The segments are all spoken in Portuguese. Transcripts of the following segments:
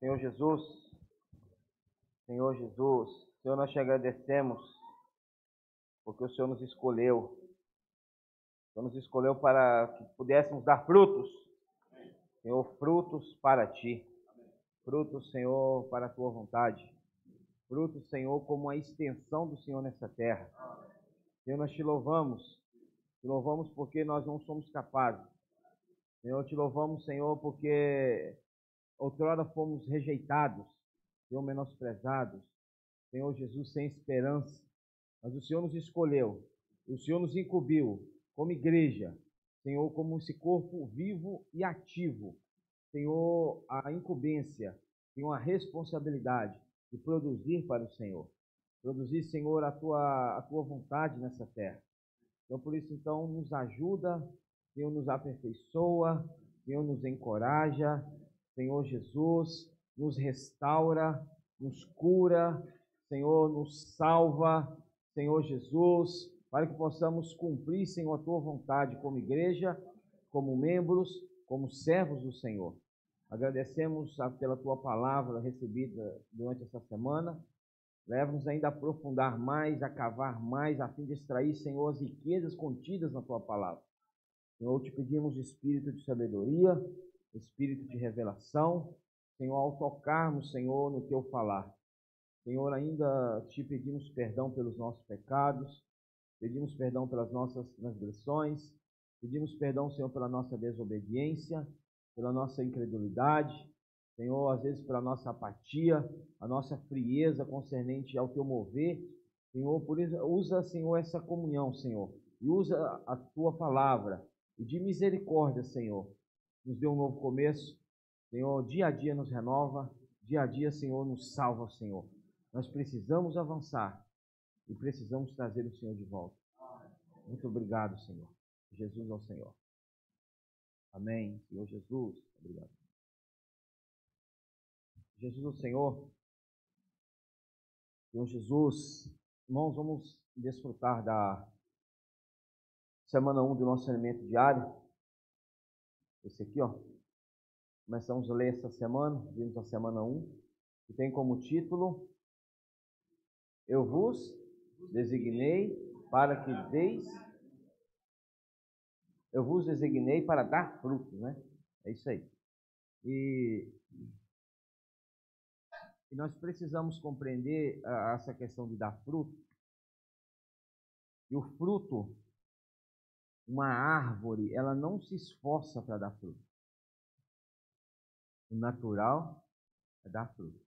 Senhor Jesus, Senhor Jesus, Senhor, nós te agradecemos porque o Senhor nos escolheu. O Senhor nos escolheu para que pudéssemos dar frutos, Senhor, frutos para Ti. Frutos, Senhor, para a Tua vontade. Frutos, Senhor, como a extensão do Senhor nessa terra. Senhor, nós te louvamos porque nós não somos capazes. Senhor, te louvamos, Senhor, porque outrora fomos rejeitados, Senhor, menosprezados, Senhor Jesus, sem esperança. Mas o Senhor nos escolheu, o Senhor nos incumbiu como igreja, Senhor, como esse corpo vivo e ativo. Senhor, a incumbência, Senhor, a responsabilidade de produzir para o Senhor. Produzir, Senhor, a tua vontade nessa terra. Então, por isso, então, nos ajuda, Senhor, nos aperfeiçoa, Senhor, nos encoraja, Senhor Jesus, nos restaura, nos cura, Senhor, nos salva, Senhor Jesus, para que possamos cumprir, Senhor, a Tua vontade como igreja, como membros, como servos do Senhor. Agradecemos pela Tua palavra recebida durante essa semana. Leva-nos ainda a aprofundar mais, a cavar mais, a fim de extrair, Senhor, as riquezas contidas na Tua palavra. Senhor, te pedimos espírito de sabedoria, espírito de revelação, Senhor, ao tocarmos, Senhor, no Teu falar. Senhor, ainda te pedimos perdão pelos nossos pecados, pedimos perdão pelas nossas transgressões, pedimos perdão, Senhor, pela nossa desobediência, pela nossa incredulidade, Senhor, às vezes pela nossa apatia, a nossa frieza concernente ao Teu mover. Senhor, por isso, usa, Senhor, essa comunhão, Senhor, e usa a Tua palavra, e de misericórdia, Senhor, nos dê um novo começo, Senhor, dia a dia nos renova, dia a dia, Senhor, nos salva, Senhor. Nós precisamos avançar e precisamos trazer o Senhor de volta. Muito obrigado, Senhor. Jesus ao Senhor. Amém. Senhor Jesus, obrigado. Jesus ao Senhor. Senhor Jesus, irmãos, vamos desfrutar da semana 1 do nosso alimento diário. Esse aqui, ó. Começamos a ler essa semana, vimos a semana 1, que tem como título: Eu vos designei para que deis. Eu vos designei para dar frutos, né? É isso aí. E nós precisamos compreender essa questão de dar fruto. E o fruto, uma árvore, ela não se esforça para dar fruto. O natural é dar fruto.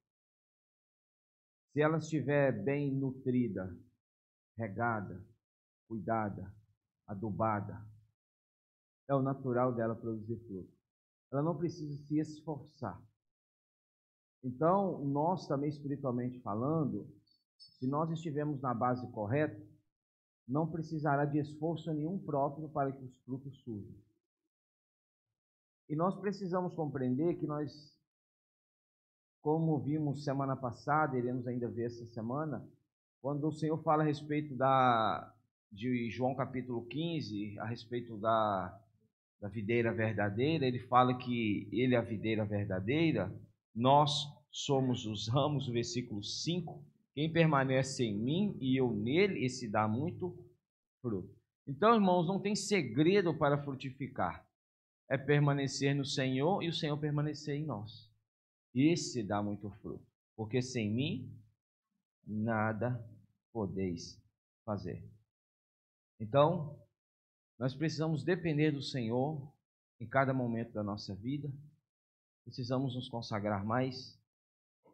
Se ela estiver bem nutrida, regada, cuidada, adubada, é o natural dela produzir fruto. Ela não precisa se esforçar. Então, nós também espiritualmente falando, se nós estivermos na base correta, não precisará de esforço nenhum próprio para que os frutos surjam. E nós precisamos compreender que nós, como vimos semana passada, iremos ainda ver essa semana, quando o Senhor fala a respeito de João capítulo 15, a respeito da videira verdadeira, ele fala que ele é a videira verdadeira, nós somos os ramos, o versículo 5, quem permanece em mim e eu nele, esse dá muito fruto. Então, irmãos, não tem segredo para frutificar, é permanecer no Senhor e o Senhor permanecer em nós. Esse dá muito fruto, porque sem mim nada podeis fazer. Então, nós precisamos depender do Senhor em cada momento da nossa vida, precisamos nos consagrar mais,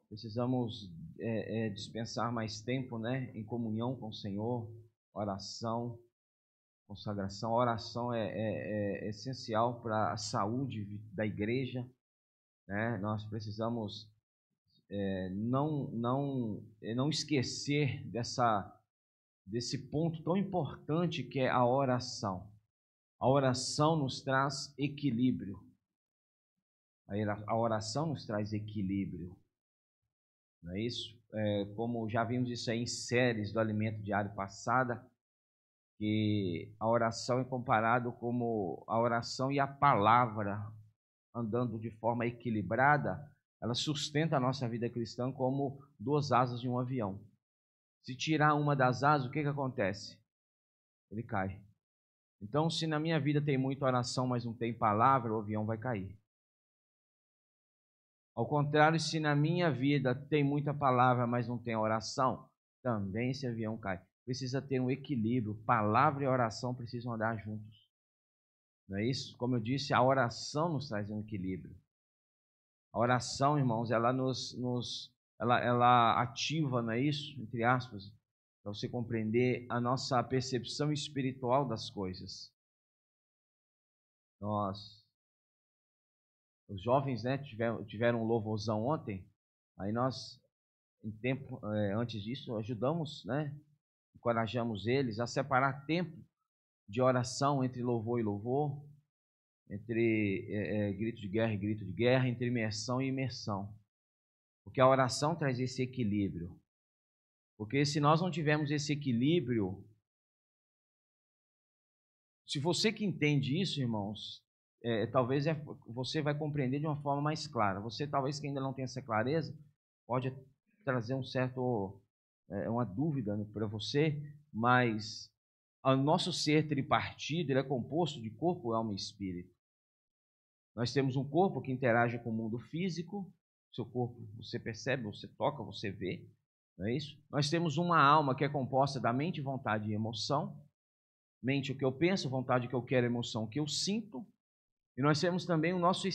precisamos dispensar mais tempo, né, em comunhão com o Senhor, oração, consagração. A oração é essencial para a saúde da igreja, né? Nós precisamos não esquecer desse ponto tão importante que é a oração. A oração nos traz equilíbrio. A oração nos traz equilíbrio. Não é isso? Como já vimos isso aí em séries do Alimento Diário passada, que a oração é comparado como a oração e a palavra andando de forma equilibrada, ela sustenta a nossa vida cristã como duas asas de um avião. Se tirar uma das asas, o que acontece? Ele cai. Então, se na minha vida tem muita oração, mas não tem palavra, o avião vai cair. Ao contrário, se na minha vida tem muita palavra, mas não tem oração, também esse avião cai. Precisa ter um equilíbrio. Palavra e oração precisam andar juntos. Não é isso? Como eu disse, a oração nos traz um equilíbrio. A oração, irmãos, ela ela ativa, não é isso? Entre aspas, para você compreender a nossa percepção espiritual das coisas. Os jovens, né, tiveram um louvorzão ontem, aí nós, antes disso, ajudamos, né, encorajamos eles a separar tempo de oração entre louvor e louvor, entre grito de guerra e grito de guerra, entre imersão e imersão. Porque a oração traz esse equilíbrio. Porque se nós não tivermos esse equilíbrio, se você que entende isso, irmãos, talvez você vai compreender de uma forma mais clara. Você talvez que ainda não tenha essa clareza, pode trazer uma dúvida, né, para você, mas o nosso ser tripartido, ele é composto de corpo, alma e espírito. Nós temos um corpo que interage com o mundo físico, seu corpo você percebe, você toca, você vê, não é isso? Nós temos uma alma que é composta da mente, vontade e emoção. Mente o que eu penso, vontade o que eu quero, emoção o que eu sinto. E nós temos também o nosso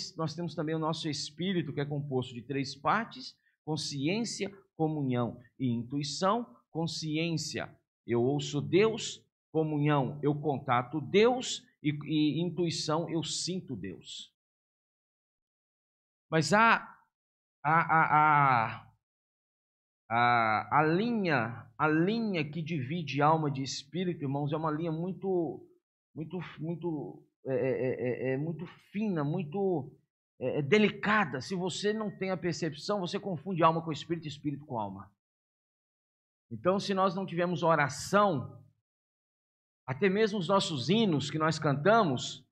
espírito, que é composto de três partes: consciência, comunhão e intuição. Consciência, eu ouço Deus; comunhão, eu contato Deus; e intuição, eu sinto Deus. Mas a linha que divide alma de espírito, irmãos, é uma linha muito fina, muito delicada. Se você não tem a percepção, você confunde alma com espírito e espírito com alma. Então, se nós não tivermos oração, até mesmo os nossos hinos que nós cantamos,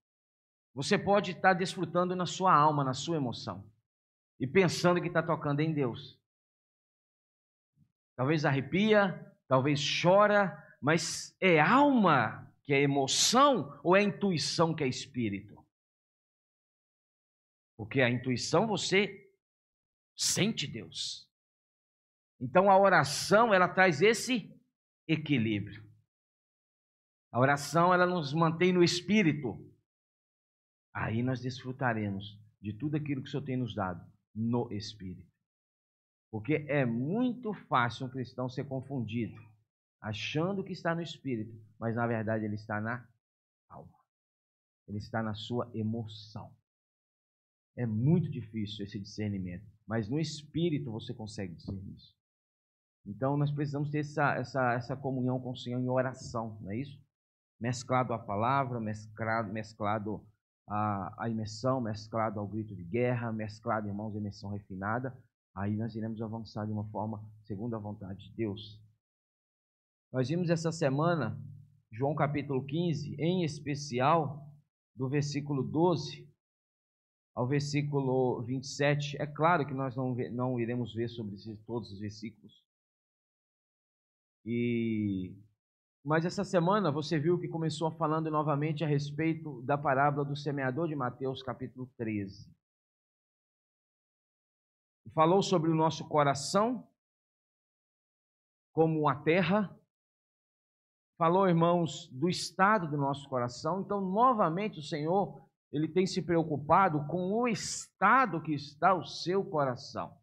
você pode estar desfrutando na sua alma, na sua emoção, e pensando que está tocando em Deus. Talvez arrepia, talvez chora, mas é alma que é emoção ou é intuição que é espírito? Porque a intuição você sente Deus. Então a oração, ela traz esse equilíbrio. A oração, ela nos mantém no espírito. Aí nós desfrutaremos de tudo aquilo que o Senhor tem nos dado no espírito. Porque é muito fácil um cristão ser confundido, achando que está no espírito, mas na verdade ele está na alma. Ele está na sua emoção. É muito difícil esse discernimento, mas no espírito você consegue discernir isso. Então nós precisamos ter essa comunhão com o Senhor em oração, não é isso? Mesclado à palavra, mesclado à imersão, mesclado ao grito de guerra, mesclado, irmãos, à imersão refinada. Aí nós iremos avançar de uma forma segundo a vontade de Deus. Nós vimos essa semana João capítulo 15, em especial do versículo 12 ao versículo 27. É claro que nós não iremos ver sobre todos os versículos. Mas essa semana você viu que começou falando novamente a respeito da parábola do semeador de Mateus capítulo 13. Falou sobre o nosso coração como a terra. Falou, irmãos, do estado do nosso coração. Então, novamente, o Senhor, Ele tem se preocupado com o estado que está o seu coração.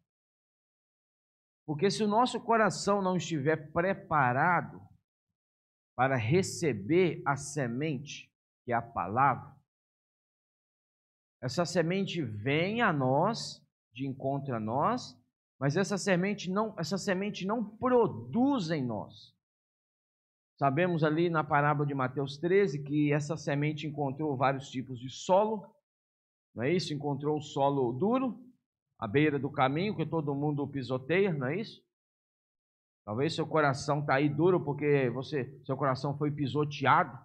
Porque se o nosso coração não estiver preparado para receber a semente, que é a palavra, essa semente vem a nós, de encontro a nós, mas essa semente não produz em nós. Sabemos ali na parábola de Mateus 13 que essa semente encontrou vários tipos de solo, não é isso? Encontrou o solo duro, à beira do caminho, que todo mundo pisoteia, não é isso? Talvez seu coração está aí duro porque seu coração foi pisoteado.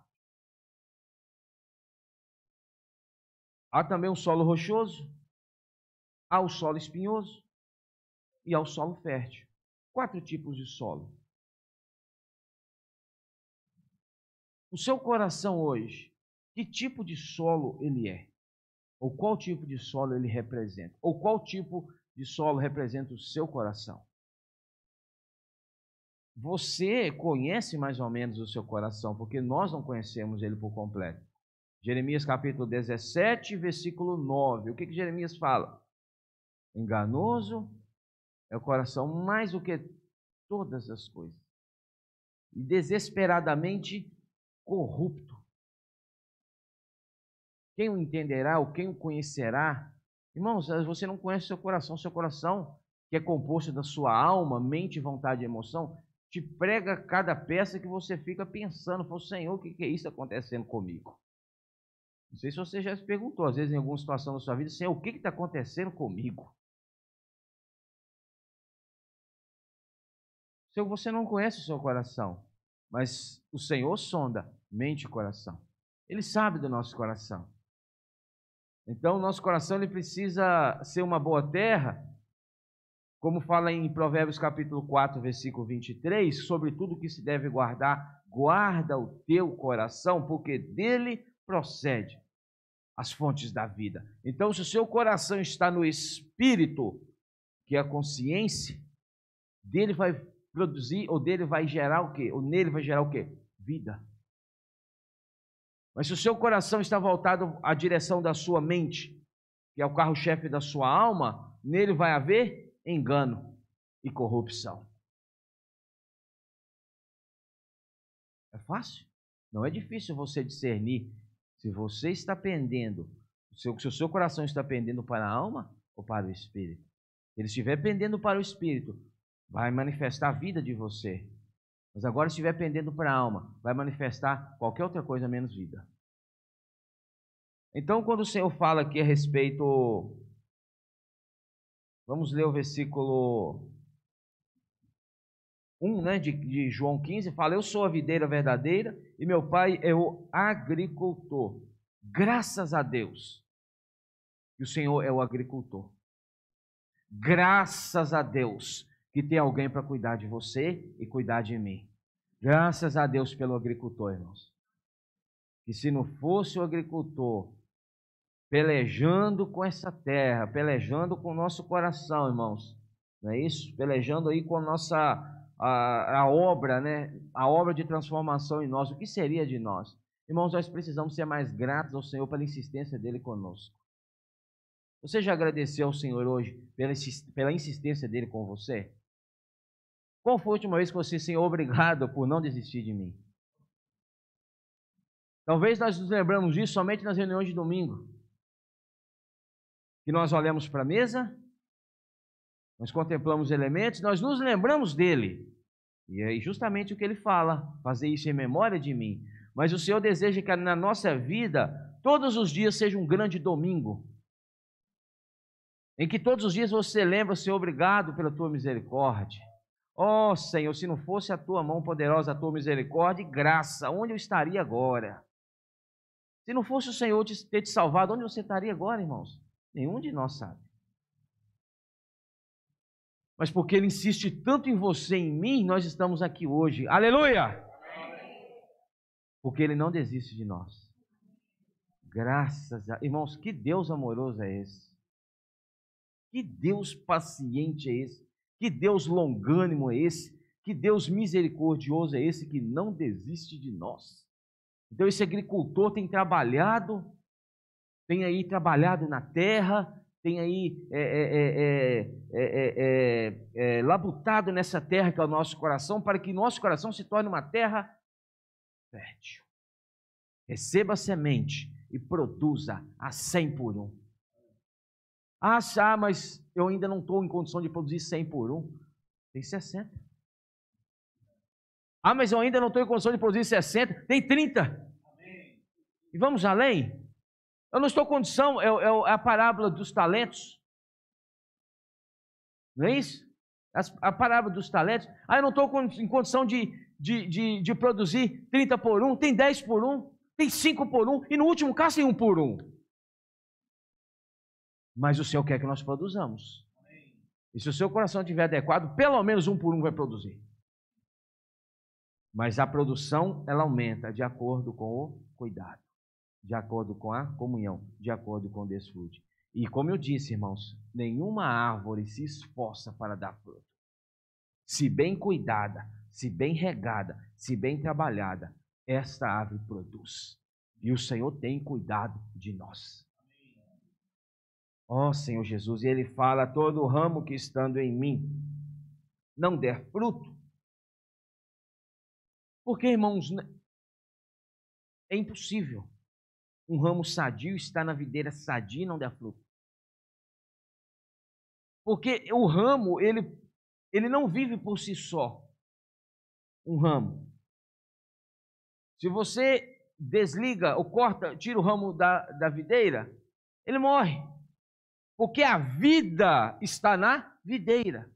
Há também um solo rochoso. Há o solo espinhoso e há o solo fértil. 4 tipos de solo. O seu coração hoje, que tipo de solo ele é? Ou qual tipo de solo ele representa? Ou qual tipo de solo representa o seu coração? Você conhece mais ou menos o seu coração, porque nós não conhecemos ele por completo. Jeremias capítulo 17, versículo 9. O que Jeremias fala? Enganoso é o coração mais do que todas as coisas, e desesperadamente corrupto. Quem o entenderá ou quem o conhecerá? Irmãos, você não conhece seu coração, que é composto da sua alma, mente, vontade e emoção, te prega cada peça que você fica pensando, fala, Senhor, o que é isso acontecendo comigo? Não sei se você já se perguntou, às vezes em alguma situação da sua vida, Senhor, o que está acontecendo comigo? Você não conhece o seu coração, mas o Senhor sonda mente e coração. Ele sabe do nosso coração. Então, o nosso coração ele precisa ser uma boa terra, como fala em Provérbios capítulo 4, versículo 23, sobre tudo que se deve guardar, guarda o teu coração, porque dele procede as fontes da vida. Então, se o seu coração está no espírito, que é a consciência, dele vai produzir, ou dele vai gerar o quê? Ou nele vai gerar o quê? Vida. Mas se o seu coração está voltado à direção da sua mente, que é o carro-chefe da sua alma, nele vai haver engano e corrupção. É fácil? Não é difícil você discernir se você está pendendo, se o seu coração está pendendo para a alma ou para o espírito. Se ele estiver pendendo para o espírito, vai manifestar a vida de você. Mas agora, se estiver pendendo para a alma, vai manifestar qualquer outra coisa menos vida. Então, quando o Senhor fala aqui a respeito, vamos ler o versículo 1, né, de João 15, fala, eu sou a videira verdadeira e meu pai é o agricultor. Graças a Deus que o Senhor é o agricultor. Graças a Deus que tem alguém para cuidar de você e cuidar de mim. Graças a Deus pelo agricultor, irmãos. Que se não fosse o agricultor pelejando com essa terra, pelejando com o nosso coração, irmãos, não é isso? Pelejando aí com a nossa a obra, né? A obra de transformação em nós, o que seria de nós? Irmãos, nós precisamos ser mais gratos ao Senhor pela insistência dele conosco. Você já agradeceu ao Senhor hoje pela insistência dele com você? Qual foi a última vez que você, Senhor, obrigado por não desistir de mim? Talvez nós nos lembramos disso somente nas reuniões de domingo. Que nós olhamos para a mesa, nós contemplamos elementos, nós nos lembramos dele. E é justamente o que ele fala, fazer isso em memória de mim. Mas o Senhor deseja que na nossa vida, todos os dias seja um grande domingo. Em que todos os dias você lembra, Senhor, obrigado pela tua misericórdia. Ó Senhor, se não fosse a tua mão poderosa, a tua misericórdia e graça, onde eu estaria agora? Se não fosse o Senhor ter te salvado, onde você estaria agora, irmãos? Nenhum de nós sabe. Mas porque Ele insiste tanto em você e em mim, nós estamos aqui hoje. Aleluia! Porque Ele não desiste de nós. Graças a... Irmãos, que Deus amoroso é esse? Que Deus paciente é esse? Que Deus longânimo é esse? Que Deus misericordioso é esse que não desiste de nós? Então esse agricultor tem aí trabalhado na terra, tem aí labutado nessa terra que é o nosso coração, para que nosso coração se torne uma terra fértil. Receba a semente e produza a 100 por 1. Ah, mas eu ainda não estou em condição de produzir 100 por 1. Tem 60. Ah, mas eu ainda não estou em condição de produzir 60. Tem 30. Amém. E vamos além? Eu não estou em condição, é a parábola dos talentos. Não é isso? A parábola dos talentos. Ah, eu não estou em condição de produzir 30 por 1. Tem 10 por 1. Tem 5 por 1. E no último caso tem 1 por 1. Mas o Senhor quer que nós produzamos. E se o seu coração estiver adequado, pelo menos um por um vai produzir. Mas a produção, ela aumenta de acordo com o cuidado, de acordo com a comunhão, de acordo com o desfrute. E como eu disse, irmãos, nenhuma árvore se esforça para dar fruto. Se bem cuidada, se bem regada, se bem trabalhada, esta árvore produz. E o Senhor tem cuidado de nós. Ó Senhor Jesus, e Ele fala, todo ramo que estando em mim não der fruto. Porque, irmãos, é impossível um ramo sadio estar na videira sadia e não dar fruto. Porque o ramo, ele não vive por si só. Um ramo. Se você desliga ou corta, tira o ramo da videira, ele morre. Porque a vida está na videira.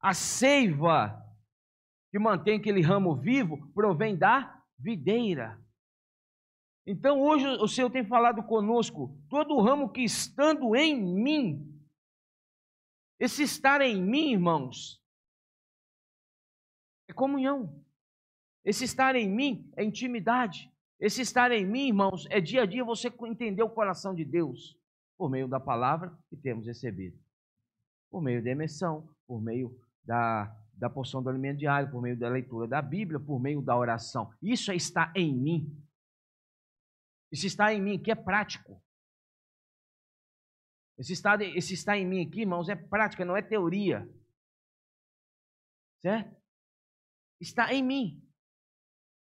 A seiva que mantém aquele ramo vivo provém da videira. Então hoje o Senhor tem falado conosco, todo ramo que estando em mim, esse estar em mim, irmãos, é comunhão. Esse estar em mim é intimidade. Esse estar em mim, irmãos, é dia a dia você entender o coração de Deus. Por meio da palavra que temos recebido, por meio da emersão, por meio da porção do alimento diário, por meio da leitura da Bíblia, por meio da oração. Isso é estar em mim. Isso está em mim aqui é prático. Esse estar em mim aqui, irmãos, é prática, não é teoria. Certo? Está em mim.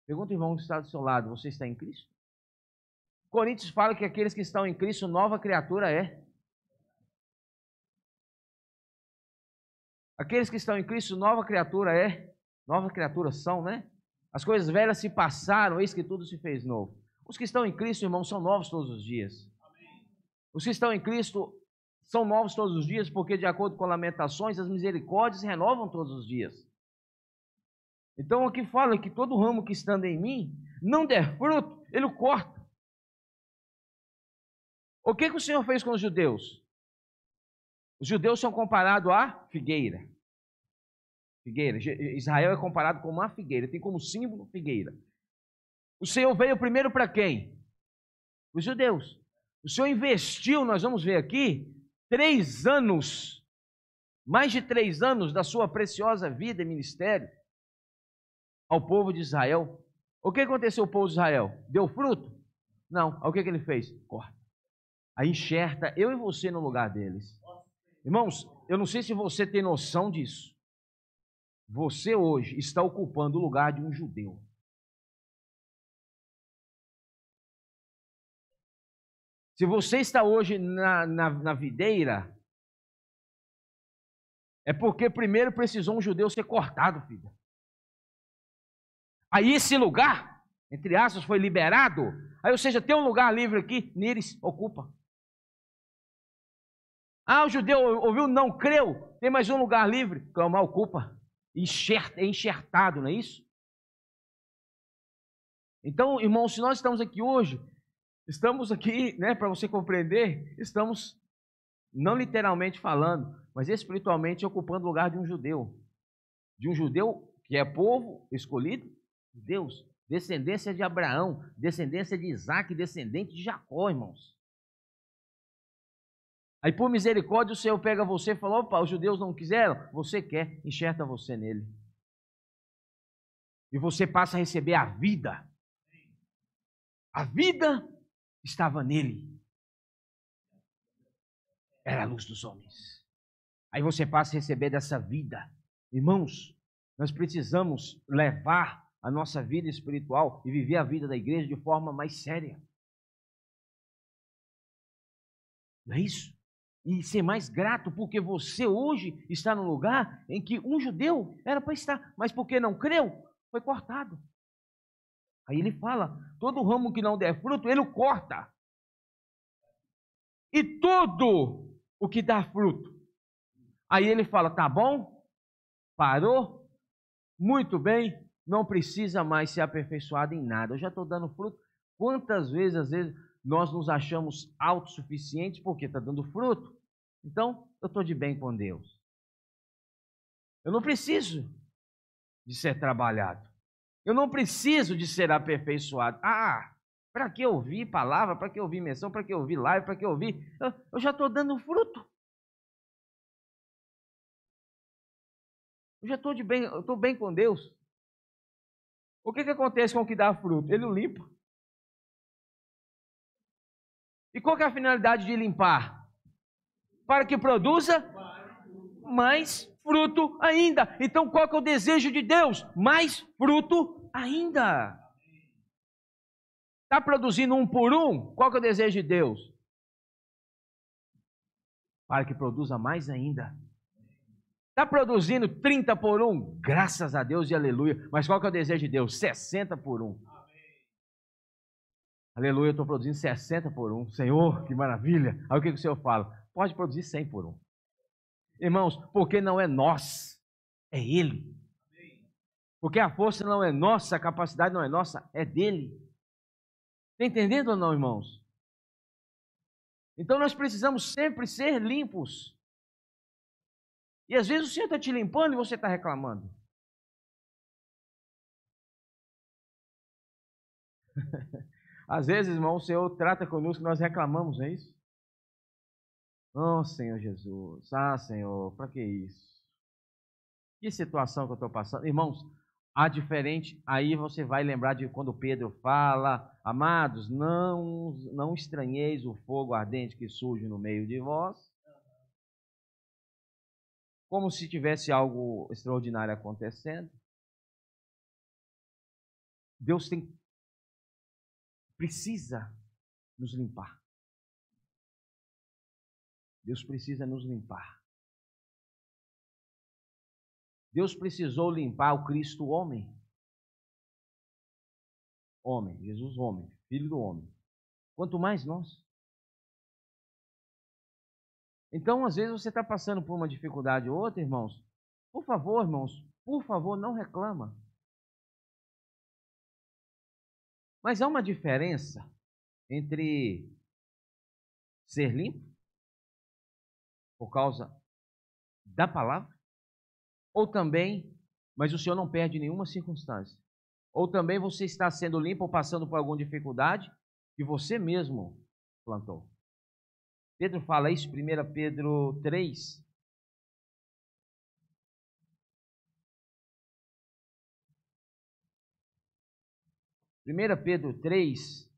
Pergunta o irmão que está do seu lado, você está em Cristo? Coríntios fala que aqueles que estão em Cristo, nova criatura é. Aqueles que estão em Cristo, nova criatura é. Nova criatura são, né? As coisas velhas se passaram, eis que tudo se fez novo. Os que estão em Cristo, irmãos, são novos todos os dias. Os que estão em Cristo são novos todos os dias, porque de acordo com Lamentações, as misericórdias se renovam todos os dias. Então aqui fala que todo ramo que estando em mim não der fruto, ele o corta. O que o Senhor fez com os judeus? Os judeus são comparados à figueira. Figueira. Israel é comparado com uma figueira, tem como símbolo figueira. O Senhor veio primeiro para quem? Os judeus. O Senhor investiu, nós vamos ver aqui, 3 anos, mais de 3 anos da sua preciosa vida e ministério ao povo de Israel. O que aconteceu ao povo de Israel? Deu fruto? Não. O que ele fez? Corta. Aí enxerta eu e você no lugar deles. Irmãos, eu não sei se você tem noção disso. Você hoje está ocupando o lugar de um judeu. Se você está hoje na videira, é porque primeiro precisou um judeu ser cortado, filho. Aí esse lugar, entre aspas, foi liberado. Aí, ou seja, tem um lugar livre aqui, neles ocupa. Ah, o judeu ouviu, não creu, tem mais um lugar livre, calma, ocupa. É enxertado, não é isso? Então, irmãos, se nós estamos aqui hoje, estamos aqui, né, para você compreender, estamos, não literalmente falando, mas espiritualmente ocupando o lugar de um judeu. De um judeu que é povo escolhido de Deus, descendência de Abraão, descendência de Isaac, descendente de Jacó, irmãos. Aí por misericórdia o Senhor pega você e fala, opa, os judeus não quiseram, você quer, enxerta você nele. E você passa a receber a vida. A vida estava nele. Era a luz dos homens. Aí você passa a receber dessa vida. Irmãos, nós precisamos levar a nossa vida espiritual e viver a vida da igreja de forma mais séria. Não é isso? E ser mais grato, porque você hoje está num lugar em que um judeu era para estar, mas porque não creu, foi cortado. Aí ele fala, todo ramo que não der fruto, ele o corta. E todo o que dá fruto. Aí ele fala, tá bom, parou, muito bem, não precisa mais ser aperfeiçoado em nada. Eu já estou dando fruto. Quantas vezes, às vezes, nós nos achamos autossuficientes porque está dando fruto. Então, eu estou de bem com Deus. Eu não preciso de ser trabalhado. Eu não preciso de ser aperfeiçoado. Para que ouvir palavra? Para que ouvir menção? Para que ouvir live? Para que ouvir? Eu já estou dando fruto. Eu já estou de bem, eu estou bem com Deus. O que acontece com o que dá fruto? Ele o limpa. E qual que é a finalidade de limpar? Para que produza mais fruto ainda. Então qual que é o desejo de Deus? Mais fruto ainda. Está produzindo 1 por 1? Qual que é o desejo de Deus? Para que produza mais ainda. Está produzindo 30 por 1? Graças a Deus e aleluia. Mas qual que é o desejo de Deus? 60 por 1. Aleluia, eu estou produzindo 60 por 1. Senhor, que maravilha. Aí o que o Senhor fala? Pode produzir 100 por 1. Irmãos, porque não é nós, é Ele. Porque a força não é nossa, a capacidade não é nossa, é dEle. Está entendendo ou não, irmãos? Então nós precisamos sempre ser limpos. E às vezes o Senhor está te limpando e você está reclamando. Às vezes, irmão, o Senhor trata conosco e nós reclamamos, não é isso? Oh, Senhor Jesus. Senhor, para que isso? Que situação que eu estou passando? Irmãos, há diferente, aí você vai lembrar de quando Pedro fala, amados, não estranheis o fogo ardente que surge no meio de vós, como se tivesse algo extraordinário acontecendo. Deus precisa nos limpar. Deus precisa nos limpar. Deus precisou limpar o Cristo homem. Homem, Jesus homem, filho do homem. Quanto mais nós. Então, às vezes você está passando por uma dificuldade ou outra, irmãos. Por favor, irmãos, por favor, não reclama. Mas há uma diferença entre ser limpo, por causa da palavra, ou também, mas o Senhor não perde nenhuma circunstância. Ou também você está sendo limpo ou passando por alguma dificuldade que você mesmo plantou. Pedro fala isso, 1 Pedro 3. Primeira Pedro 3,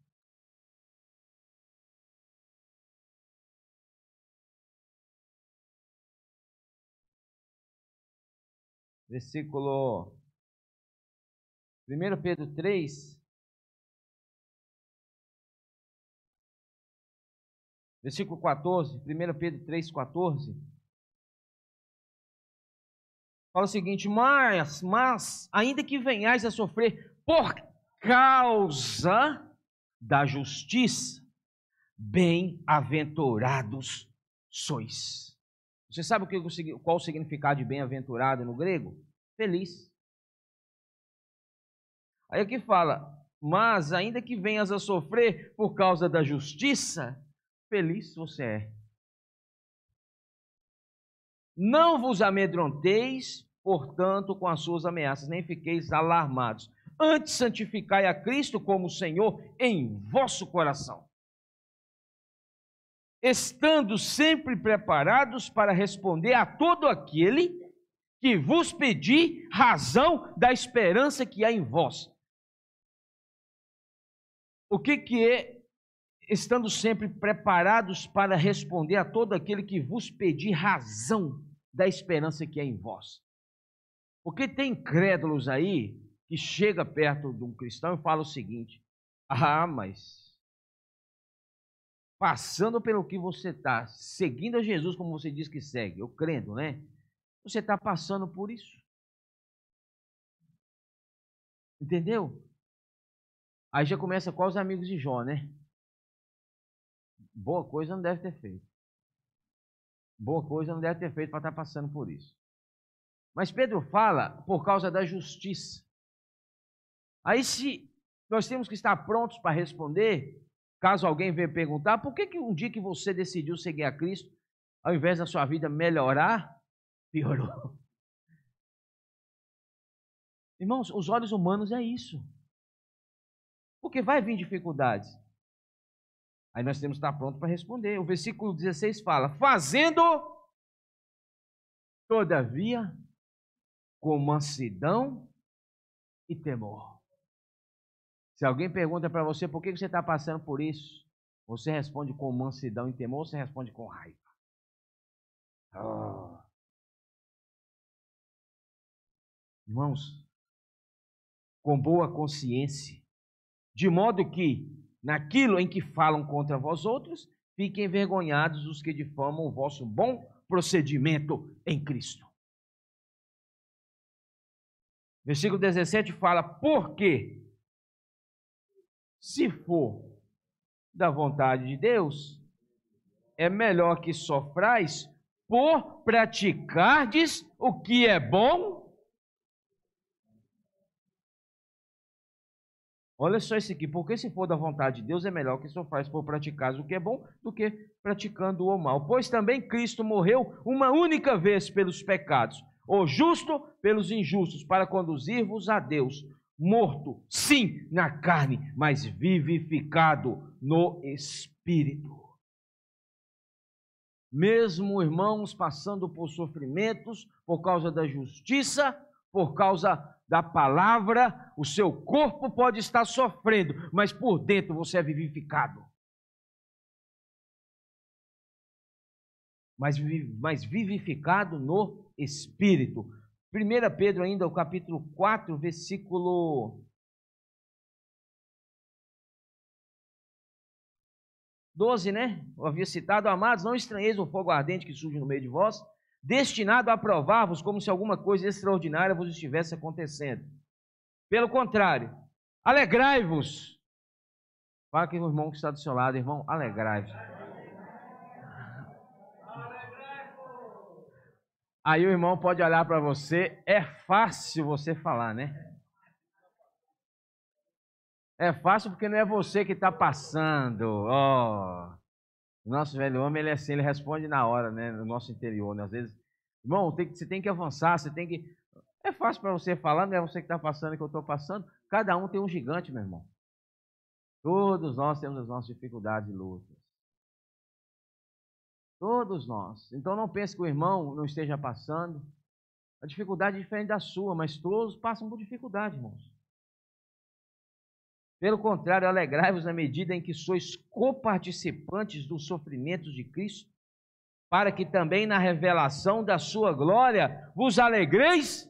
versículo 1 Pedro 3, versículo 14, 1 Pedro 3, 14, fala o seguinte: mas ainda que venhais a sofrer por causa da justiça, bem-aventurados sois. Você sabe qual o significado de bem-aventurado no grego? Feliz. Aí aqui fala, mas ainda que venhas a sofrer por causa da justiça, feliz você é. Não vos amedronteis, portanto, com as suas ameaças, nem fiqueis alarmados. Antes santificai a Cristo como Senhor em vosso coração, estando sempre preparados para responder a todo aquele que vos pedir razão da esperança que há em vós. O que é estando sempre preparados para responder a todo aquele que vos pedir razão da esperança que há em vós? Porque tem incrédulos aí que chega perto de um cristão e fala o seguinte: mas passando pelo que você está, seguindo a Jesus como você diz que segue, eu crendo, né? Você está passando por isso. Entendeu? Aí já começa com os amigos de Jó, né? Boa coisa não deve ter feito. Boa coisa não deve ter feito para estar passando por isso. Mas Pedro fala por causa da justiça. Aí se nós temos que estar prontos para responder, Caso alguém venha perguntar, por que um dia que você decidiu seguir a Cristo, ao invés da sua vida melhorar, piorou? Irmãos, os olhos humanos é isso. Porque vai vir dificuldades. Aí nós temos que estar prontos para responder. O versículo 16 fala: fazendo, todavia, com mansidão e temor. Se alguém pergunta para você por que você está passando por isso, você responde com mansidão e temor, ou você responde com raiva. Oh. Irmãos, com boa consciência, de modo que, naquilo em que falam contra vós outros, fiquem envergonhados os que difamam o vosso bom procedimento em Cristo. Versículo 17 fala: porque, se for da vontade de Deus, é melhor que sofrais por praticardes o que é bom. Olha só isso aqui: porque se for da vontade de Deus, é melhor que sofrais por praticares o que é bom do que praticando o mal. Pois também Cristo morreu uma única vez pelos pecados, o justo pelos injustos, para conduzir-vos a Deus, morto, sim, na carne, mas vivificado no Espírito. Mesmo, irmãos, passando por sofrimentos, por causa da justiça, por causa da palavra, o seu corpo pode estar sofrendo, mas por dentro você é vivificado. Mas vivificado no Espírito. 1 Pedro ainda, o capítulo 4, versículo 12, né? Eu havia citado: amados, não estranheis o fogo ardente que surge no meio de vós, destinado a provar-vos como se alguma coisa extraordinária vos estivesse acontecendo. Pelo contrário, alegrai-vos. Fala que o irmão que está do seu lado: irmão, alegrai-vos. Aí o irmão pode olhar para você, é fácil você falar, né? É fácil porque não é você que está passando. Oh, o nosso velho homem, ele é assim, ele responde na hora, né? No nosso interior, né? Às vezes, irmão, você tem que avançar, você tem que... É fácil para você falar, não é você que está passando que eu estou passando. Cada um tem um gigante, meu irmão. Todos nós temos as nossas dificuldades e lutas. Todos nós. Então não pense que o irmão não esteja passando. A dificuldade é diferente da sua, mas todos passam por dificuldade, irmãos. Pelo contrário, alegrai-vos na medida em que sois coparticipantes dos sofrimentos de Cristo, para que também na revelação da sua glória vos alegreis,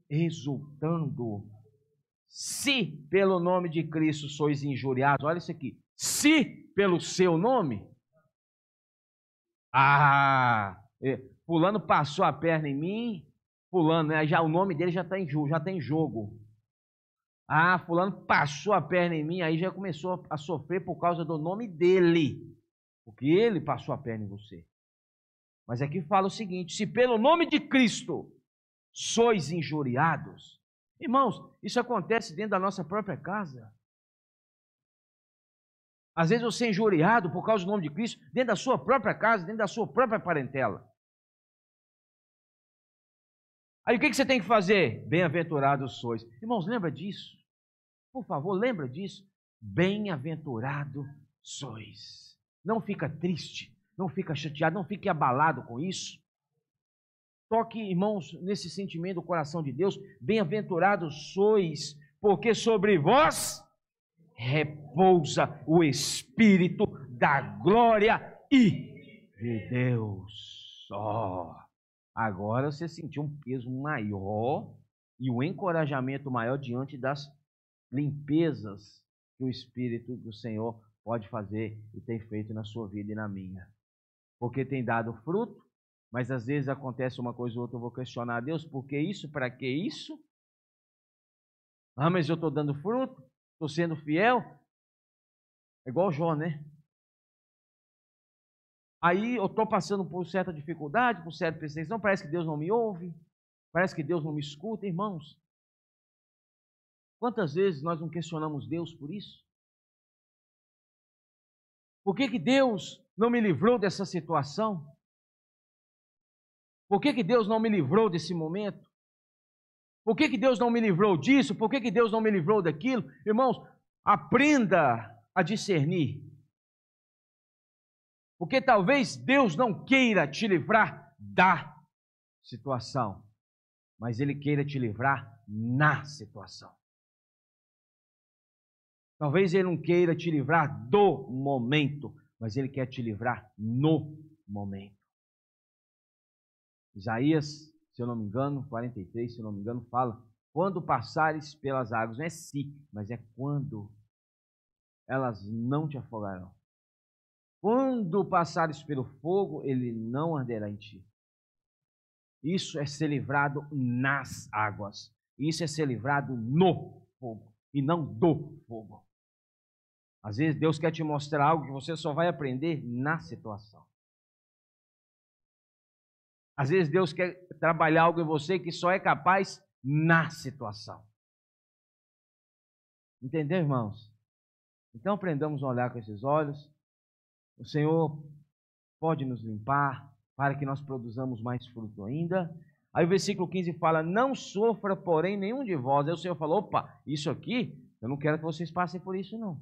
exultando. Se pelo nome de Cristo sois injuriados, olha isso aqui, se pelo seu nome, fulano passou a perna em mim, fulano, né, já o nome dele já está em jogo. Fulano passou a perna em mim, aí já começou a sofrer por causa do nome dele, porque ele passou a perna em você. Mas aqui fala o seguinte: se pelo nome de Cristo sois injuriados, irmãos, isso acontece dentro da nossa própria casa. Às vezes você é injuriado por causa do nome de Cristo, dentro da sua própria casa, dentro da sua própria parentela. Aí o que você tem que fazer? Bem-aventurados sois. Irmãos, lembra disso? Por favor, lembra disso? Bem-aventurado sois. Não fica triste, não fica chateado, não fique abalado com isso. Toque, irmãos, nesse sentimento do coração de Deus. Bem-aventurados sois, porque sobre vós repousa o Espírito da glória e de Deus. Agora você sentiu um peso maior e um encorajamento maior diante das limpezas que o Espírito do Senhor pode fazer e tem feito na sua vida e na minha. Porque tem dado fruto, mas às vezes acontece uma coisa ou outra, eu vou questionar a Deus: por que isso? Para que isso? Mas eu estou dando fruto, estou sendo fiel. É igual Jó, né? Aí eu estou passando por certa dificuldade, por certa perseguição, parece que Deus não me ouve, parece que Deus não me escuta. Irmãos, quantas vezes nós não questionamos Deus por isso? Por que Deus não me livrou dessa situação? Por que Deus não me livrou desse momento? Por que Deus não me livrou disso? Por que Deus não me livrou daquilo? Irmãos, aprenda a discernir. Porque talvez Deus não queira te livrar da situação, mas Ele queira te livrar na situação. Talvez Ele não queira te livrar do momento, mas Ele quer te livrar no momento. Isaías, se eu não me engano, 43, se eu não me engano, fala: quando passares pelas águas, não é se, mas é quando elas não te afogarão. Quando passares pelo fogo, ele não arderá em ti. Isso é ser livrado nas águas. Isso é ser livrado no fogo e não do fogo. Às vezes Deus quer te mostrar algo que você só vai aprender na situação. Às vezes Deus quer trabalhar algo em você que só é capaz na situação. Entendeu, irmãos? Então aprendamos a olhar com esses olhos. O Senhor pode nos limpar para que nós produzamos mais fruto ainda. Aí o versículo 15 fala: não sofra, porém, nenhum de vós. Aí o Senhor falou: opa, isso aqui, eu não quero que vocês passem por isso, não.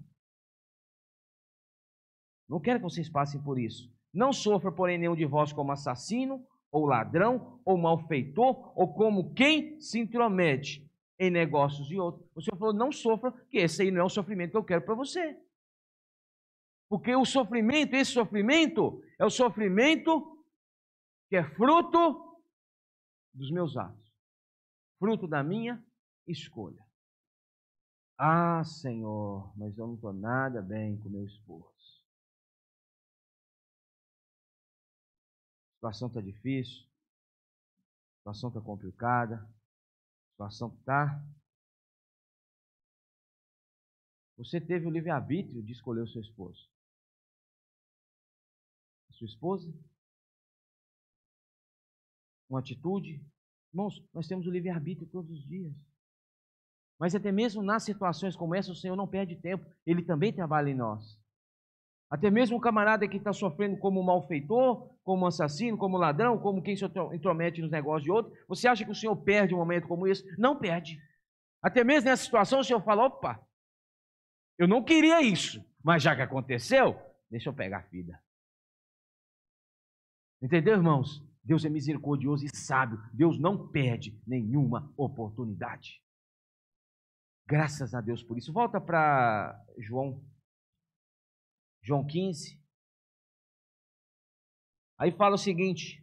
Não quero que vocês passem por isso. Não sofra, porém, nenhum de vós como assassino, ou ladrão, ou malfeitor, ou como quem se intromete em negócios de outro. O Senhor falou: não sofra, que esse aí não é o sofrimento que eu quero para você. Porque o sofrimento, esse sofrimento, é o sofrimento que é fruto dos meus atos, fruto da minha escolha. Ah, Senhor, mas eu não estou nada bem com meu esposo. A situação está difícil, a situação está complicada, a situação está... Você teve o livre-arbítrio de escolher o seu esposo. A sua esposa? Uma atitude? Irmãos, nós temos o livre-arbítrio todos os dias. Mas até mesmo nas situações como essa, o Senhor não perde tempo. Ele também trabalha em nós. Até mesmo o camarada que está sofrendo como malfeitor, como assassino, como ladrão, como quem se intromete nos negócios de outro, você acha que o Senhor perde um momento como esse? Não perde. Até mesmo nessa situação, o Senhor fala: opa, eu não queria isso, mas já que aconteceu, deixa eu pegar a vida. Entendeu, irmãos? Deus é misericordioso e sábio. Deus não perde nenhuma oportunidade. Graças a Deus por isso. Volta para João 15. Aí fala o seguinte,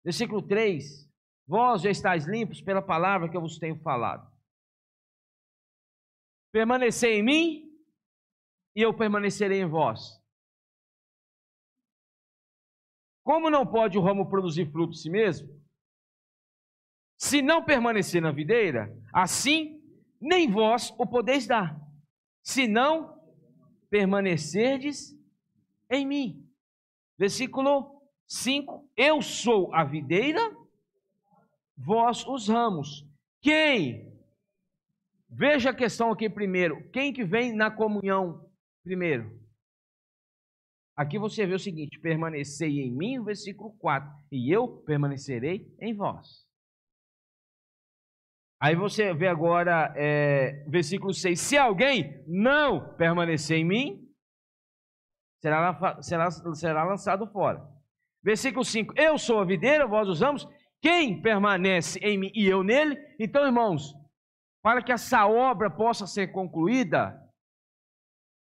versículo 3: vós já estáis limpos pela palavra que eu vos tenho falado. Permanecei em mim e eu permanecerei em vós. Como não pode o ramo produzir fruto de si mesmo, se não permanecer na videira, assim nem vós o podeis dar, se não permanecerdes em mim. Versículo 5: eu sou a videira, vós os ramos. Veja a questão aqui primeiro, quem que vem na comunhão primeiro? Aqui você vê o seguinte: permanecei em mim, versículo 4, e eu permanecerei em vós. Aí você vê agora, versículo 6, se alguém não permanecer em mim, será lançado fora. Versículo 5, eu sou a videira, vós os ramos, quem permanece em mim e eu nele. Então, irmãos, para que essa obra possa ser concluída,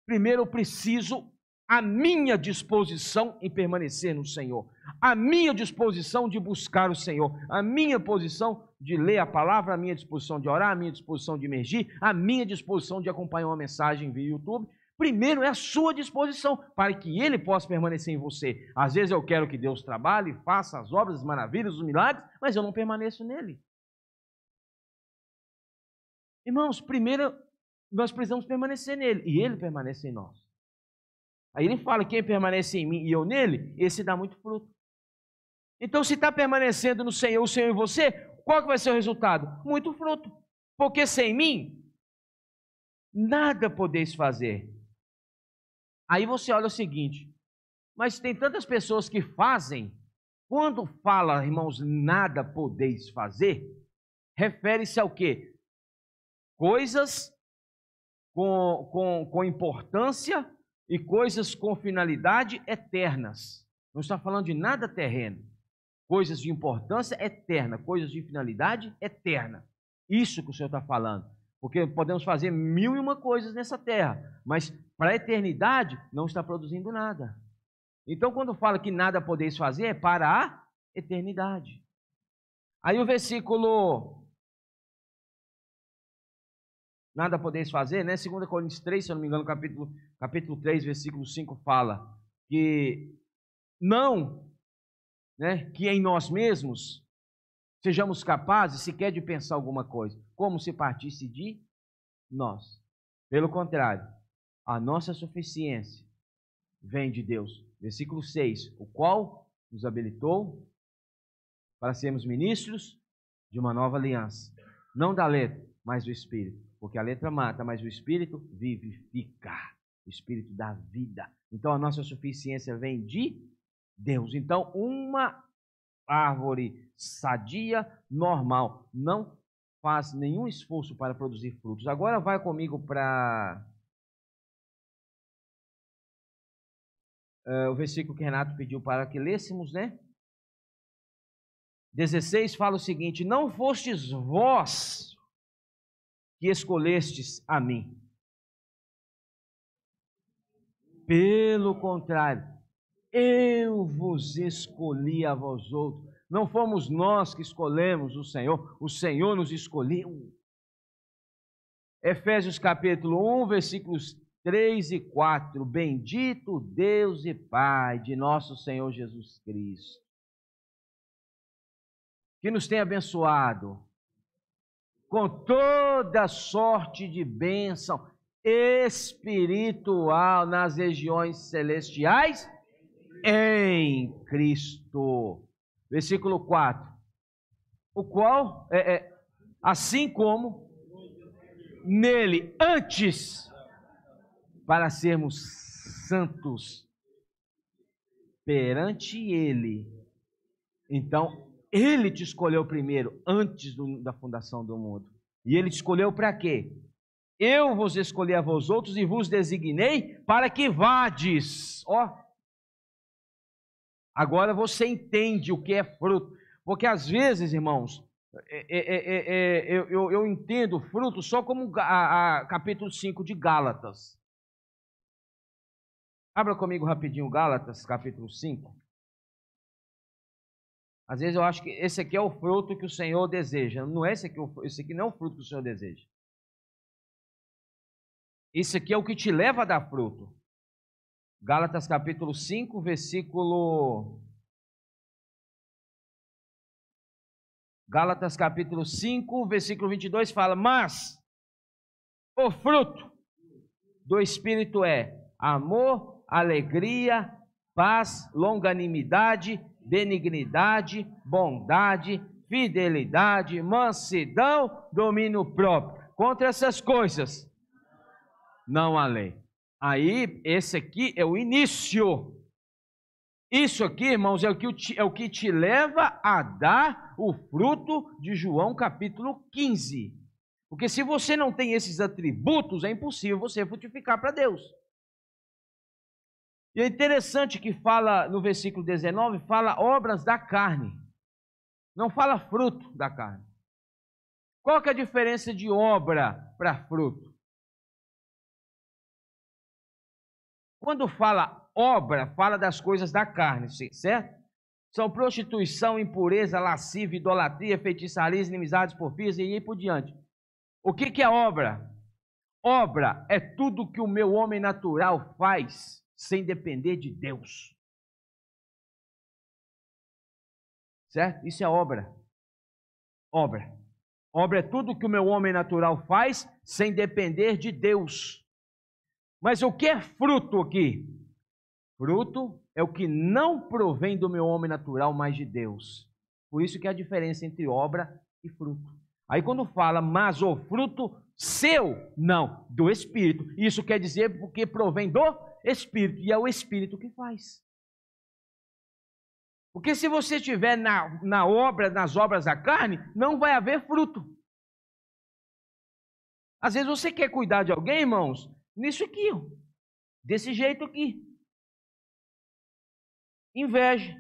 primeiro eu preciso a minha disposição em permanecer no Senhor, a minha disposição de buscar o Senhor, a minha posição de ler a palavra, a minha disposição de orar, a minha disposição de emergir, a minha disposição de acompanhar uma mensagem via YouTube. Primeiro é a sua disposição, para que Ele possa permanecer em você. Às vezes eu quero que Deus trabalhe, faça as obras, as maravilhas, os milagres, mas eu não permaneço nele. Irmãos, primeiro nós precisamos permanecer nele, e Ele permanece em nós. Aí ele fala: quem permanece em mim e eu nele, esse dá muito fruto. Então, se está permanecendo no Senhor, o Senhor em você, qual que vai ser o resultado? Muito fruto. Porque sem mim, nada podeis fazer. Aí você olha o seguinte, mas tem tantas pessoas que fazem, quando fala, irmãos, nada podeis fazer, refere-se ao quê? Coisas com importância e coisas com finalidade eternas. Não está falando de nada terreno. Coisas de importância eterna, coisas de finalidade eterna. Isso que o Senhor está falando. Porque podemos fazer 1001 coisas nessa terra, mas para a eternidade não está produzindo nada. Então, quando fala que nada podeis fazer, é para a eternidade. Aí o versículo... Nada podeis fazer, né? 2 Coríntios 3, se eu não me engano, capítulo 3, versículo 5, fala que não, né, que em nós mesmos sejamos capazes sequer de pensar alguma coisa, como se partisse de nós. Pelo contrário, a nossa suficiência vem de Deus. Versículo 6, o qual nos habilitou para sermos ministros de uma nova aliança, não da letra, mas do Espírito. Porque a letra mata, mas o Espírito vivifica. O Espírito dá vida. Então a nossa suficiência vem de Deus. Então uma árvore sadia, normal, não faz nenhum esforço para produzir frutos. Agora vai comigo para o versículo que Renato pediu para que lêssemos, né? 16 fala o seguinte: não fostes vós que escolhestes a mim. Pelo contrário, eu vos escolhi a vós outros. Não fomos nós que escolhemos o Senhor nos escolheu. Efésios capítulo 1, versículos 3 e 4. Bendito Deus e Pai de nosso Senhor Jesus Cristo, que nos tem abençoado com toda sorte de bênção espiritual nas regiões celestiais em Cristo. Versículo 4. O qual, assim como nele antes, para sermos santos perante ele. Então, ele te escolheu primeiro, antes da fundação do mundo. E ele te escolheu para quê? Eu vos escolhi a vós outros e vos designei para que vades. Ó, agora você entende o que é fruto. Porque às vezes, irmãos, eu entendo fruto só como capítulo 5 de Gálatas. Abra comigo rapidinho Gálatas, capítulo 5. Às vezes eu acho que esse aqui é o fruto que o Senhor deseja. Não é esse aqui não é o fruto que o Senhor deseja. Esse aqui é o que te leva a dar fruto. Gálatas capítulo 5, versículo... Gálatas capítulo 5, versículo 22 fala: mas o fruto do Espírito é amor, alegria, paz, longanimidade, benignidade, bondade, fidelidade, mansidão, domínio próprio. Contra essas coisas não há lei. Aí, esse aqui é o início. Isso aqui, irmãos, é o que te leva a dar o fruto de João capítulo 15. Porque se você não tem esses atributos, é impossível você frutificar para Deus. E é interessante que fala no versículo 19, fala obras da carne. Não fala fruto da carne. Qual que é a diferença de obra para fruto? Quando fala obra, fala das coisas da carne, certo? São prostituição, impureza, lascívia, idolatria, feitiçaria, inimizades, porfias e aí por diante. O que é obra? Obra é tudo que o meu homem natural faz sem depender de Deus. Certo? Isso é obra. Obra. Obra é tudo que o meu homem natural faz sem depender de Deus. Mas o que é fruto aqui? Fruto é o que não provém do meu homem natural, mas de Deus. Por isso que é a diferença entre obra e fruto. Aí quando fala, mas o fruto seu? Não, do Espírito. Isso quer dizer porque provém do Espírito, e é o Espírito que faz. Porque se você estiver nas obras da carne, não vai haver fruto. Às vezes você quer cuidar de alguém, irmãos, nisso aqui, ó, desse jeito aqui. Inveja.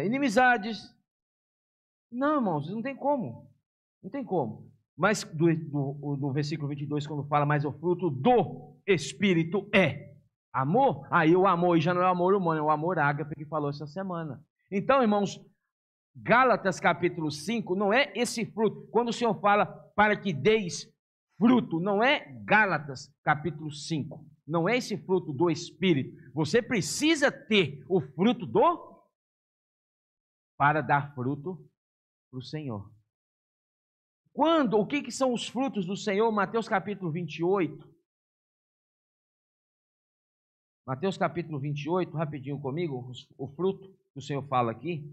Inimizades. Não, irmãos, não tem como. Não tem como. Mas no versículo 22, quando fala, mas o fruto do Espírito é amor. Aí o amor já não é o amor humano, é o amor ágape que falou essa semana. Então, irmãos, Gálatas capítulo 5 não é esse fruto. Quando o Senhor fala para que deis fruto, não é Gálatas capítulo 5. Não é esse fruto do Espírito. Você precisa ter o fruto para dar fruto para o Senhor. O que são os frutos do Senhor? Mateus capítulo 28. Mateus capítulo 28, rapidinho comigo, o fruto que o Senhor fala aqui.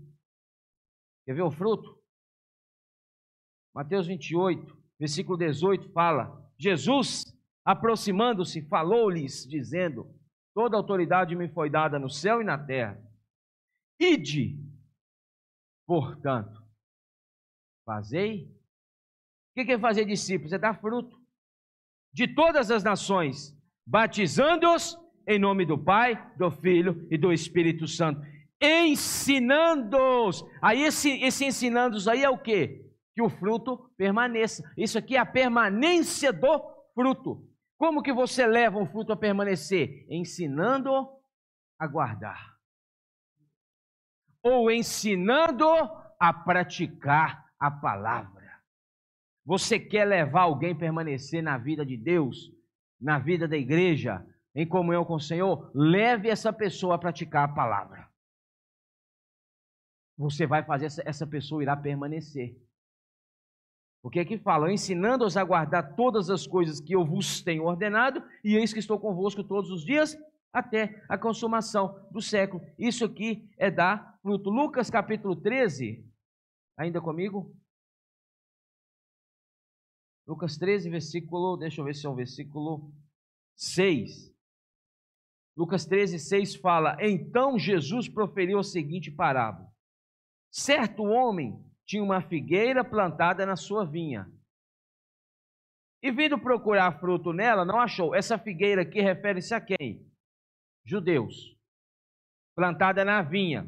Quer ver o fruto? Mateus 28, versículo 18 fala: Jesus, aproximando-se, falou-lhes, dizendo: toda autoridade me foi dada no céu e na terra. Ide, portanto, fazei. O que é fazer discípulos? É dar fruto. De todas as nações, batizando-os em nome do Pai, do Filho e do Espírito Santo. Ensinando-os. Aí esse ensinando-os aí é o quê? Que o fruto permaneça. Isso aqui é a permanência do fruto. Como que você leva um fruto a permanecer? Ensinando a guardar. Ou ensinando a praticar a palavra. Você quer levar alguém a permanecer na vida de Deus, na vida da igreja, em comunhão com o Senhor? Leve essa pessoa a praticar a palavra. Você vai fazer essa pessoa irá permanecer. Porque aqui fala: ensinando-os a guardar todas as coisas que eu vos tenho ordenado, e eis que estou convosco todos os dias, até a consumação do século. Isso aqui é dar fruto. Lucas capítulo 13, ainda comigo? Lucas 13, versículo, deixa eu ver se é o versículo 6. Lucas 13, 6 fala: então Jesus proferiu a seguinte parábola. Certo homem tinha uma figueira plantada na sua vinha. E vindo procurar fruto nela, não achou. Essa figueira aqui refere-se a quem? Judeus. Plantada na vinha.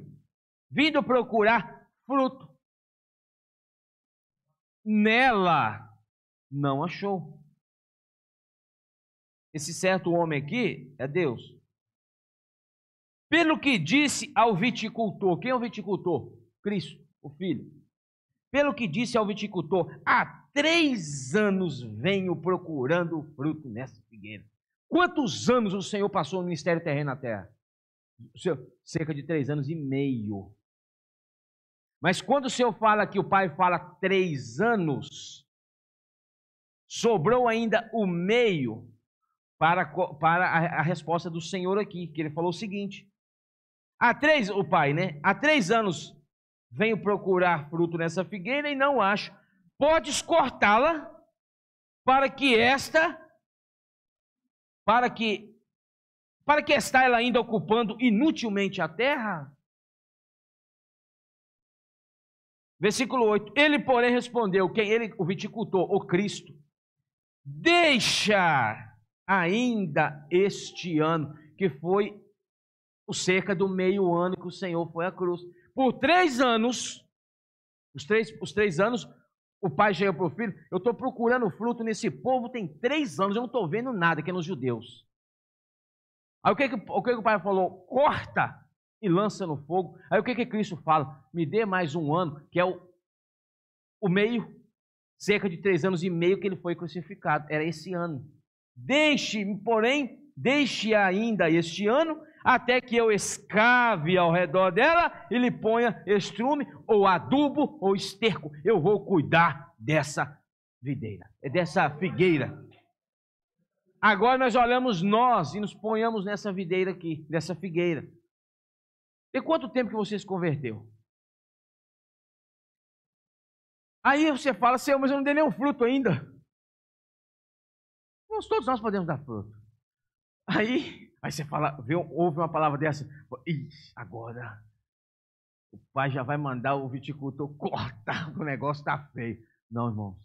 Vindo procurar fruto nela, não achou. Esse certo homem aqui é Deus. Pelo que disse ao viticultor. Quem é o viticultor? Cristo, o Filho. Pelo que disse ao viticultor: há 3 anos venho procurando fruto nessa figueira. Quantos anos o Senhor passou no ministério terreno na terra? Cerca de 3 anos e meio. Mas quando o Senhor fala que o Pai fala 3 anos, sobrou ainda o meio para a resposta do Senhor aqui, que ele falou o seguinte: o Pai, né? Há 3 anos venho procurar fruto nessa figueira e não acho. Podes cortá-la para que está ela ainda ocupando inutilmente a terra? Versículo 8. Ele, porém, respondeu, o viticultor, o Cristo: deixa ainda este ano, que foi o cerca do meio ano que o Senhor foi à cruz. Por 3 anos, os três anos, o pai chega para o filho: eu estou procurando fruto nesse povo, tem 3 anos, eu não estou vendo nada, que é nos judeus. Aí o que o pai falou? Corta e lança no fogo. Aí o que Cristo fala? Me dê mais 1 ano, que é o meio, cerca de 3 anos e meio que ele foi crucificado. Era esse ano. Deixe ainda este ano, até que eu escave ao redor dela e lhe ponha estrume, ou adubo, ou esterco. Eu vou cuidar dessa videira, dessa figueira. Agora nós olhamos e nos ponhamos nessa videira aqui, dessa figueira. Tem quanto tempo que você se converteu? Aí você fala, Senhor, mas eu não dei nenhum fruto ainda. Todos nós podemos dar fruto. Aí você fala, ouve uma palavra dessa, agora o pai já vai mandar o viticultor cortar, o negócio está feio. Não, irmãos.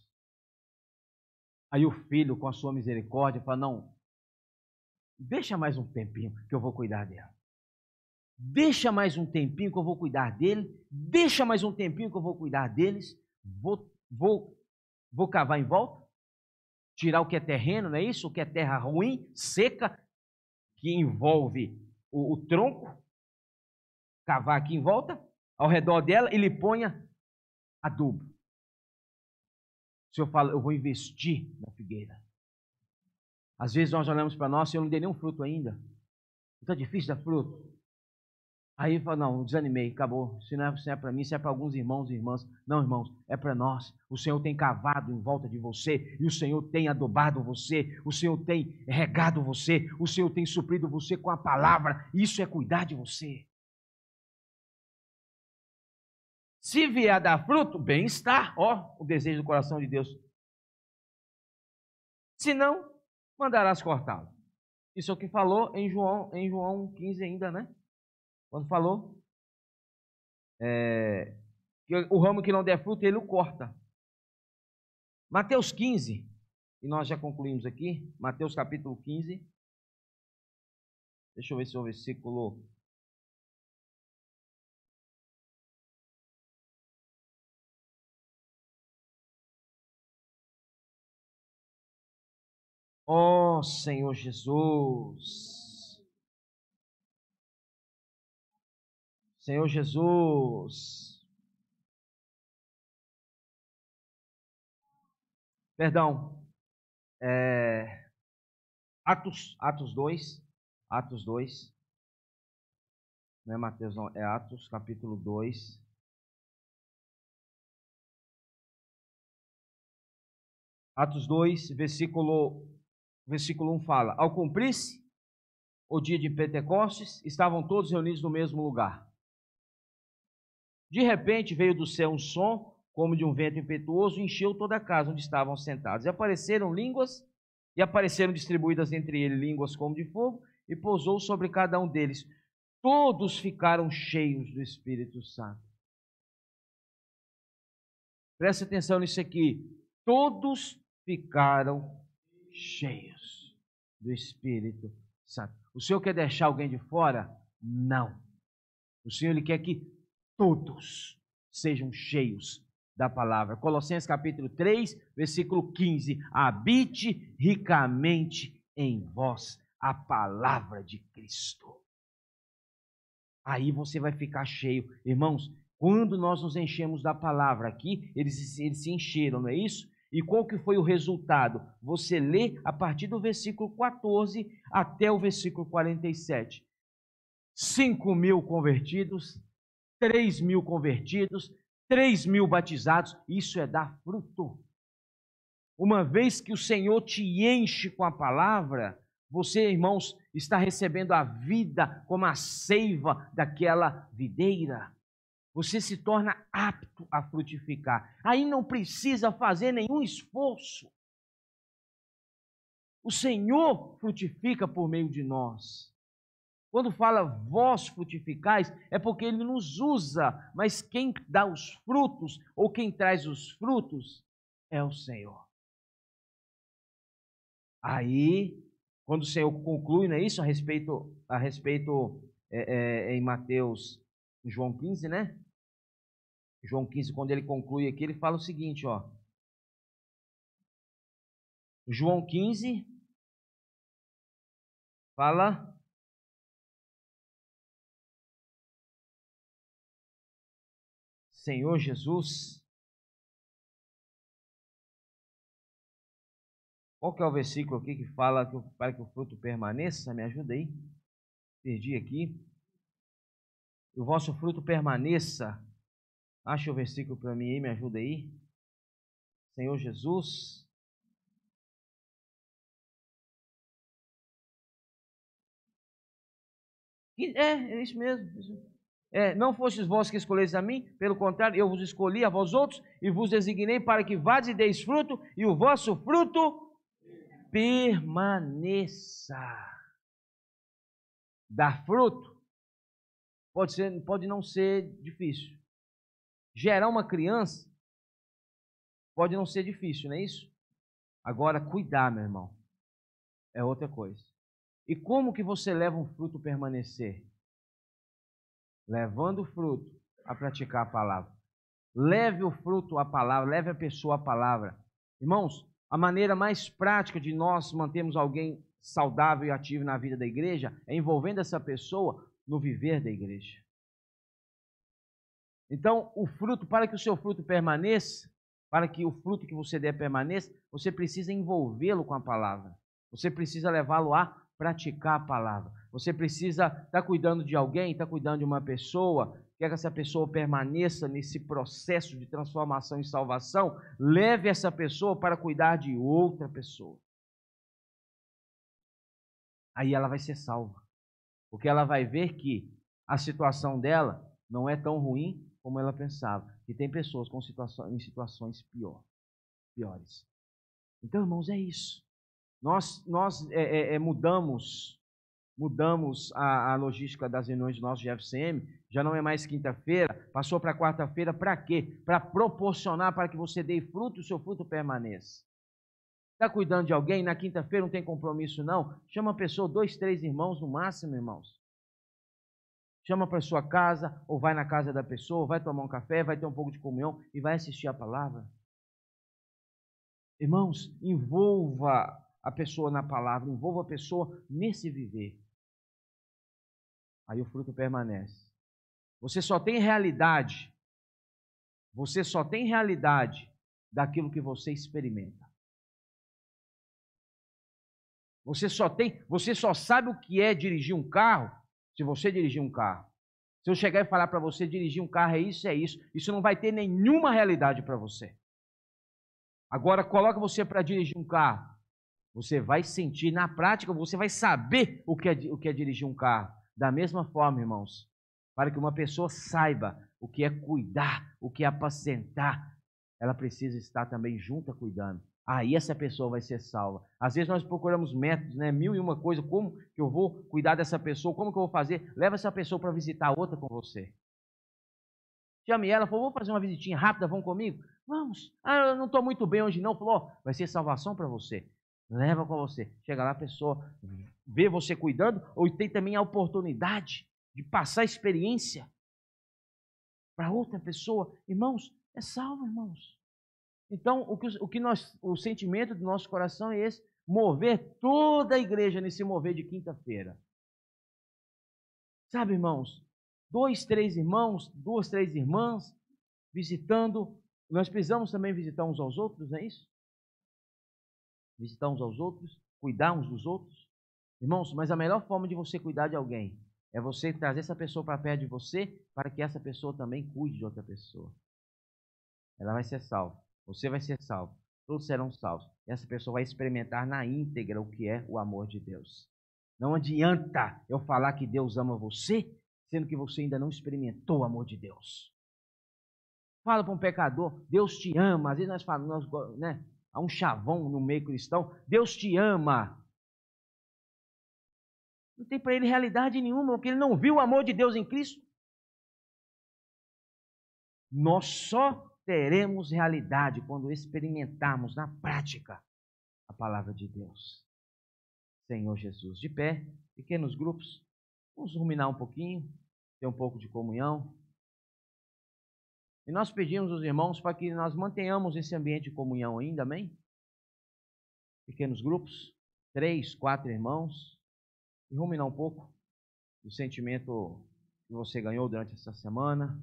Aí o filho, com a sua misericórdia, fala, não, deixa mais um tempinho que eu vou cuidar dela. Deixa mais um tempinho que eu vou cuidar dele. Deixa mais um tempinho que eu vou cuidar deles. Vou cavar em volta. Tirar o que é terreno, não é isso? O que é terra ruim, seca, que envolve o tronco. Cavar aqui em volta, ao redor dela, e lhe ponha adubo. O Senhor fala, eu vou investir na figueira. Às vezes nós olhamos para nós, eu não dei nenhum fruto ainda. Está difícil dar fruto. Aí fala, não, desanimei, acabou. Isso não é para mim, isso é para alguns irmãos e irmãs. Não, irmãos, é para nós. O Senhor tem cavado em volta de você, e o Senhor tem adubado você, o Senhor tem regado você, o Senhor tem suprido você com a palavra. Isso é cuidar de você. Se vier a dar fruto, bem está, ó, o desejo do coração de Deus. Se não, mandarás cortá-lo. Isso é o que falou em João 15 ainda, né? Quando falou que o ramo que não der fruto, ele o corta. Mateus 15, e nós já concluímos aqui, Mateus capítulo 15. Deixa eu ver se é o versículo. Ó Senhor Jesus. Senhor Jesus. Perdão. Atos 2. Atos 2. Não é Mateus, não. É Atos capítulo 2. Atos 2, versículo 1 fala: ao cumprir-se o dia de Pentecostes, estavam todos reunidos no mesmo lugar. De repente veio do céu um som, como de um vento impetuoso, e encheu toda a casa onde estavam sentados. E apareceram distribuídas entre eles línguas como de fogo, e pousou sobre cada um deles. Todos ficaram cheios do Espírito Santo. Presta atenção nisso aqui. Todos ficaram cheios do Espírito Santo. O Senhor quer deixar alguém de fora? Não. O Senhor ele quer que todos sejam cheios da palavra. Colossenses capítulo 3, versículo 15. Habite ricamente em vós a palavra de Cristo. Aí você vai ficar cheio. Irmãos, quando nós nos enchemos da palavra aqui, eles se encheram, não é isso? E qual que foi o resultado? Você lê a partir do versículo 14 até o versículo 47. 5.000 convertidos, 3.000 convertidos, 3.000 batizados. Isso é dar fruto. Uma vez que o Senhor te enche com a palavra, você, irmãos, está recebendo a vida como a seiva daquela videira. Você se torna apto a frutificar. Aí não precisa fazer nenhum esforço. O Senhor frutifica por meio de nós. Quando fala vós frutificais, é porque Ele nos usa, mas quem dá os frutos, ou quem traz os frutos, é o Senhor. Aí, quando o Senhor conclui, não é isso? A respeito em Mateus, em João 15, né? João 15, quando ele conclui aqui, ele fala o seguinte, ó. João 15 fala: Senhor Jesus. Qual que é o versículo aqui que fala para que o fruto permaneça? Me ajuda aí. Perdi aqui. O vosso fruto permaneça. Acha o versículo para mim aí, me ajuda aí. Senhor Jesus. É isso mesmo. não fostes vós que escolhestes a mim, pelo contrário, eu vos escolhi a vós outros e vos designei para que vades e deis fruto, e o vosso fruto permaneça. Dar fruto pode não ser difícil. Gerar uma criança pode não ser difícil, não é isso? Agora, cuidar, meu irmão, é outra coisa. E como que você leva um fruto permanecer? Levando o fruto a praticar a palavra. Leve o fruto à palavra, leve a pessoa à palavra. Irmãos, a maneira mais prática de nós mantermos alguém saudável e ativo na vida da igreja é envolvendo essa pessoa no viver da igreja. Então, o fruto, para que o seu fruto permaneça, para que o fruto que você der permaneça, você precisa envolvê-lo com a palavra. Você precisa levá-lo a praticar a palavra. Você precisa estar cuidando de alguém, estar cuidando de uma pessoa, quer que essa pessoa permaneça nesse processo de transformação e salvação, leve essa pessoa para cuidar de outra pessoa. Aí ela vai ser salva, porque ela vai ver que a situação dela não é tão ruim como ela pensava, que tem pessoas em situações piores. Então, irmãos, é isso. Nós mudamos a logística das reuniões do nosso GFCM, já não é mais quinta-feira, passou para quarta-feira, para quê? Para proporcionar para que você dê fruto e o seu fruto permaneça. Está cuidando de alguém? Na quinta-feira não tem compromisso não? Chama a pessoa, 2, 3 irmãos no máximo, irmãos. Chama para a sua casa, ou vai na casa da pessoa, vai tomar um café, vai ter um pouco de comunhão e vai assistir a palavra. Irmãos, envolva a pessoa na palavra, envolva a pessoa nesse viver. Aí o fruto permanece. Você só tem realidade daquilo que você experimenta. Você só sabe o que é dirigir um carro se você dirigir um carro. Se eu chegar e falar para você dirigir um carro é isso, isso não vai ter nenhuma realidade para você. Agora coloca você para dirigir um carro. Você vai sentir na prática, você vai saber o que é dirigir um carro. Da mesma forma, irmãos, para que uma pessoa saiba o que é cuidar, o que é apacentar, ela precisa estar também junta cuidando. Aí essa pessoa vai ser salva. Às vezes nós procuramos métodos, mil e uma coisa, como que eu vou cuidar dessa pessoa, como que eu vou fazer? Leva essa pessoa para visitar outra com você. Chame ela, falou, vamos fazer uma visitinha rápida, vão comigo? Vamos. Eu não estou muito bem hoje não. Falou, vai ser salvação para você. Leva com você. Chega lá, a pessoa vê você cuidando, ou tem também a oportunidade de passar a experiência para outra pessoa. Irmãos, é salvo, irmãos. Então, o sentimento do nosso coração é esse, mover toda a igreja nesse mover de quinta-feira. Sabe, irmãos, 2, 3 irmãos, 2, 3 irmãs, visitando. Nós precisamos também visitar uns aos outros, não é isso? Visitar uns aos outros, cuidar uns dos outros. Irmãos, mas a melhor forma de você cuidar de alguém é você trazer essa pessoa para perto de você, para que essa pessoa também cuide de outra pessoa. Ela vai ser salva. Você vai ser salvo, todos serão salvos. E essa pessoa vai experimentar na íntegra o que é o amor de Deus. Não adianta eu falar que Deus ama você, sendo que você ainda não experimentou o amor de Deus. Fala para um pecador, Deus te ama. Às vezes nós falamos, há um chavão no meio cristão, Deus te ama. Não tem para ele realidade nenhuma, porque ele não viu o amor de Deus em Cristo. Nós só teremos realidade quando experimentarmos na prática a palavra de Deus. Senhor Jesus, de pé, pequenos grupos, vamos ruminar um pouquinho, ter um pouco de comunhão. E nós pedimos aos irmãos para que nós mantenhamos esse ambiente de comunhão ainda, amém? Pequenos grupos, 3, 4 irmãos, e ruminar um pouco do sentimento que você ganhou durante essa semana.